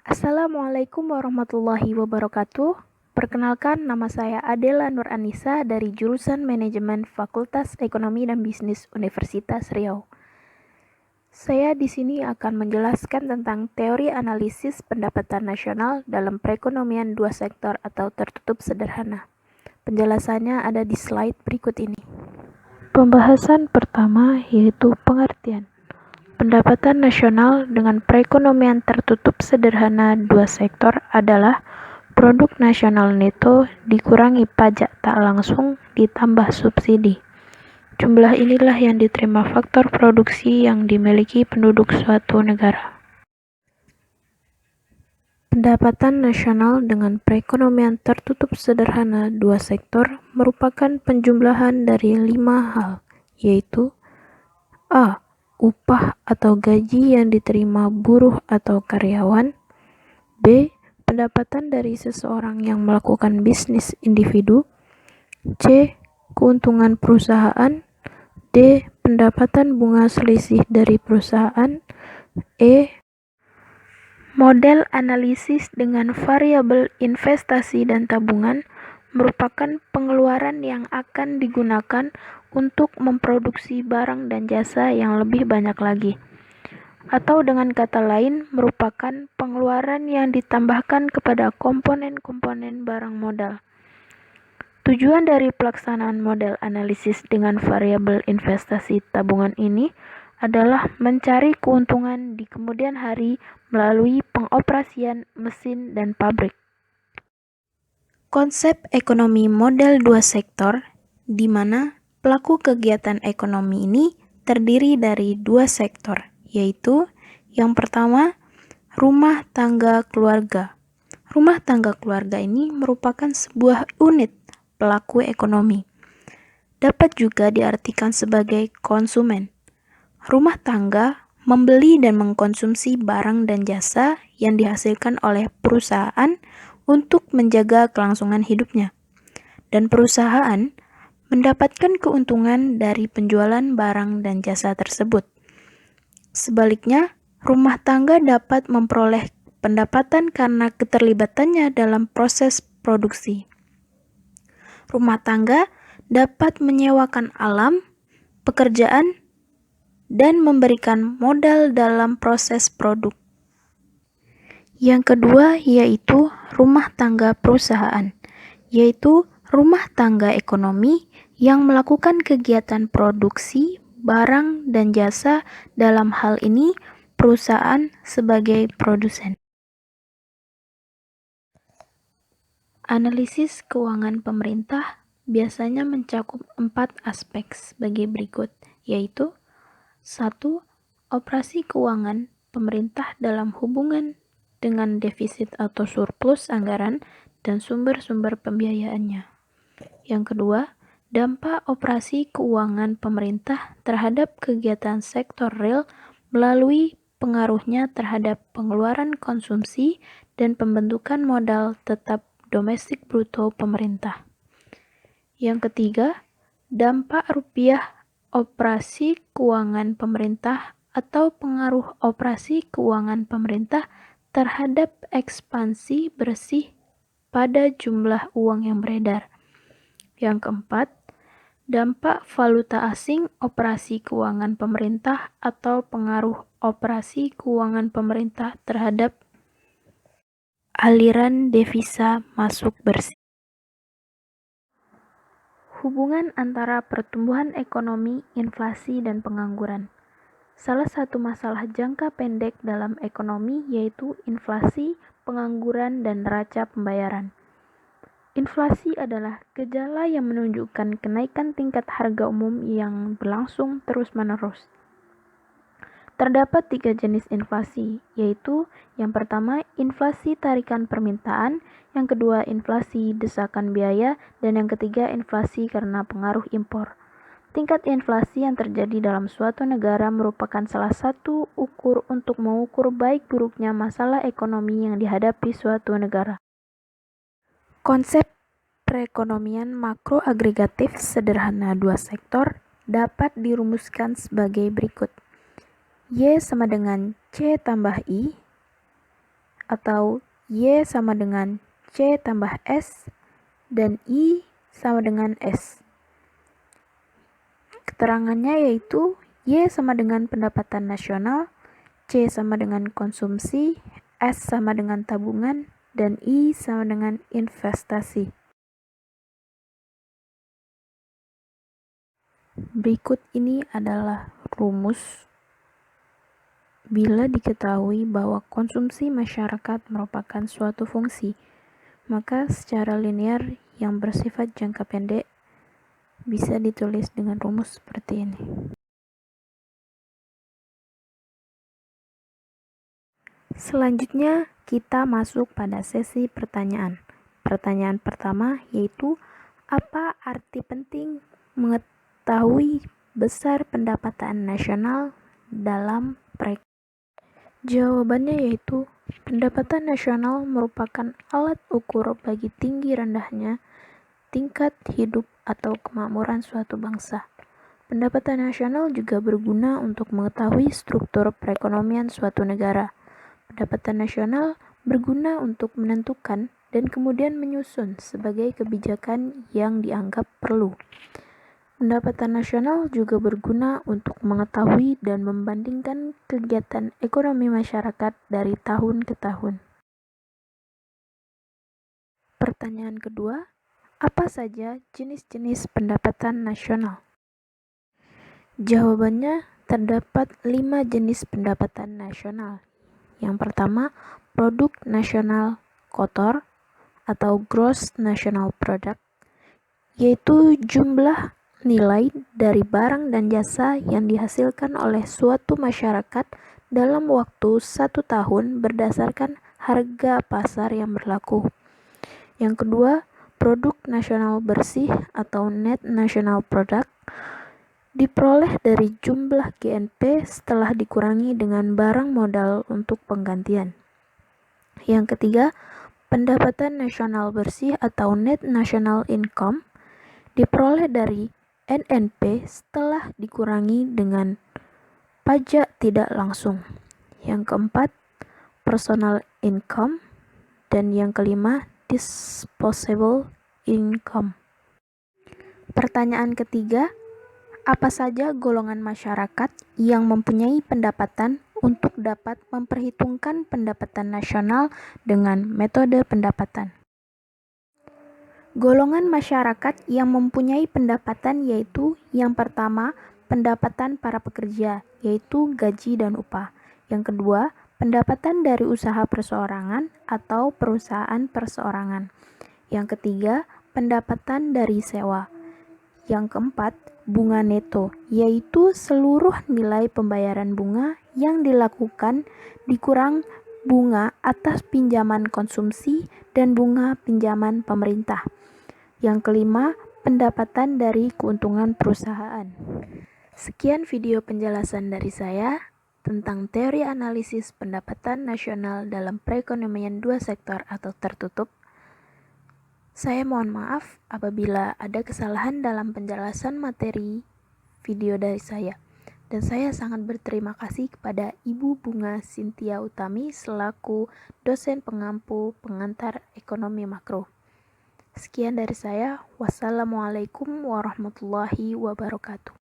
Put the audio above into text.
Assalamualaikum warahmatullahi wabarakatuh. Perkenalkan, nama saya Adela Nur Anissa dari jurusan Manajemen Fakultas Ekonomi dan Bisnis Universitas Riau. Saya di sini akan menjelaskan tentang teori analisis pendapatan nasional dalam perekonomian dua sektor atau tertutup sederhana. Penjelasannya ada di slide berikut ini. Pembahasan pertama yaitu pengertian. Pendapatan nasional dengan perekonomian tertutup sederhana dua sektor adalah produk nasional neto dikurangi pajak tak langsung ditambah subsidi. Jumlah inilah yang diterima faktor produksi yang dimiliki penduduk suatu negara. Pendapatan nasional dengan perekonomian tertutup sederhana dua sektor merupakan penjumlahan dari 5 hal, yaitu A. Upah atau gaji yang diterima buruh atau karyawan. B. Pendapatan dari seseorang yang melakukan bisnis individu. C. Keuntungan perusahaan. D. Pendapatan bunga selisih dari perusahaan. E. Model analisis dengan variabel investasi dan tabungan merupakan pengeluaran yang akan digunakan untuk memproduksi barang dan jasa yang lebih banyak lagi. Atau dengan kata lain, merupakan pengeluaran yang ditambahkan kepada komponen-komponen barang modal. Tujuan dari pelaksanaan model analisis dengan variabel investasi tabungan ini adalah mencari keuntungan di kemudian hari melalui pengoperasian mesin dan pabrik. Konsep ekonomi model dua sektor, di mana pelaku kegiatan ekonomi ini terdiri dari dua sektor, yaitu yang pertama, rumah tangga keluarga. Rumah tangga keluarga ini merupakan sebuah unit pelaku ekonomi. Dapat juga diartikan sebagai konsumen. Rumah tangga membeli dan mengkonsumsi barang dan jasa yang dihasilkan oleh perusahaan untuk menjaga kelangsungan hidupnya. Dan perusahaan mendapatkan keuntungan dari penjualan barang dan jasa tersebut. Sebaliknya, rumah tangga dapat memperoleh pendapatan karena keterlibatannya dalam proses produksi. Rumah tangga dapat menyewakan alam, pekerjaan, dan memberikan modal dalam proses produk. Yang kedua yaitu rumah tangga perusahaan, yaitu rumah tangga ekonomi yang melakukan kegiatan produksi barang dan jasa, dalam hal ini perusahaan sebagai produsen. Analisis keuangan pemerintah biasanya mencakup 4 aspek sebagai berikut, yaitu 1. Operasi keuangan pemerintah dalam hubungan dengan defisit atau surplus anggaran dan sumber-sumber pembiayaannya. Yang kedua, dampak operasi keuangan pemerintah terhadap kegiatan sektor real melalui pengaruhnya terhadap pengeluaran konsumsi dan pembentukan modal tetap domestik bruto pemerintah. Yang ketiga, dampak rupiah operasi keuangan pemerintah atau pengaruh operasi keuangan pemerintah terhadap ekspansi bersih pada jumlah uang yang beredar. Yang keempat, dampak valuta asing operasi keuangan pemerintah atau pengaruh operasi keuangan pemerintah terhadap aliran devisa masuk bersih. Hubungan antara pertumbuhan ekonomi, inflasi, dan pengangguran. Salah satu masalah jangka pendek dalam ekonomi yaitu inflasi, pengangguran, dan neraca pembayaran. Inflasi adalah gejala yang menunjukkan kenaikan tingkat harga umum yang berlangsung terus-menerus. Terdapat 3 jenis inflasi, yaitu yang pertama inflasi tarikan permintaan, yang kedua inflasi desakan biaya, dan yang ketiga inflasi karena pengaruh impor. Tingkat inflasi yang terjadi dalam suatu negara merupakan salah satu ukur untuk mengukur baik buruknya masalah ekonomi yang dihadapi suatu negara. Konsep perekonomian makroagregatif sederhana dua sektor dapat dirumuskan sebagai berikut. Y sama dengan C tambah I, atau Y sama dengan C tambah S, dan I sama dengan S. Keterangannya yaitu Y sama dengan pendapatan nasional, C sama dengan konsumsi, S sama dengan tabungan, dan I sama dengan investasi. Berikut ini adalah rumus bila diketahui bahwa konsumsi masyarakat merupakan suatu fungsi, maka secara linear yang bersifat jangka pendek bisa ditulis dengan rumus seperti ini. Selanjutnya, kita masuk pada sesi pertanyaan. Pertanyaan pertama yaitu, apa arti penting mengetahui besar pendapatan nasional dalam perekonomian? Jawabannya yaitu, pendapatan nasional merupakan alat ukur bagi tinggi rendahnya tingkat hidup atau kemakmuran suatu bangsa. Pendapatan nasional juga berguna untuk mengetahui struktur perekonomian suatu negara. Pendapatan nasional berguna untuk menentukan dan kemudian menyusun sebagai kebijakan yang dianggap perlu. Pendapatan nasional juga berguna untuk mengetahui dan membandingkan kegiatan ekonomi masyarakat dari tahun ke tahun. Pertanyaan kedua, apa saja jenis-jenis pendapatan nasional? Jawabannya, terdapat 5 jenis pendapatan nasional. Yang pertama, produk nasional kotor atau gross national product, yaitu jumlah nilai dari barang dan jasa yang dihasilkan oleh suatu masyarakat dalam waktu 1 tahun berdasarkan harga pasar yang berlaku. Yang kedua, produk nasional bersih atau net national product, diperoleh dari jumlah GNP setelah dikurangi dengan barang modal untuk penggantian. Yang ketiga, pendapatan nasional bersih atau net national income diperoleh dari NNP setelah dikurangi dengan pajak tidak langsung. Yang keempat, personal income, dan yang kelima, disposable income. Pertanyaan ketiga, apa saja golongan masyarakat yang mempunyai pendapatan untuk dapat memperhitungkan pendapatan nasional dengan metode pendapatan? Golongan masyarakat yang mempunyai pendapatan yaitu yang pertama, pendapatan para pekerja, yaitu gaji dan upah. Yang kedua, pendapatan dari usaha perseorangan atau perusahaan perseorangan. Yang ketiga, pendapatan dari sewa. Yang keempat, bunga neto, yaitu seluruh nilai pembayaran bunga yang dilakukan dikurang bunga atas pinjaman konsumsi dan bunga pinjaman pemerintah. Yang kelima, pendapatan dari keuntungan perusahaan. Sekian video penjelasan dari saya tentang teori analisis pendapatan nasional dalam perekonomian dua sektor atau tertutup. Saya mohon maaf apabila ada kesalahan dalam penjelasan materi video dari saya. Dan saya sangat berterima kasih kepada Ibu Bunga Cynthia Utami selaku dosen pengampu pengantar ekonomi makro. Sekian dari saya. Wassalamualaikum warahmatullahi wabarakatuh.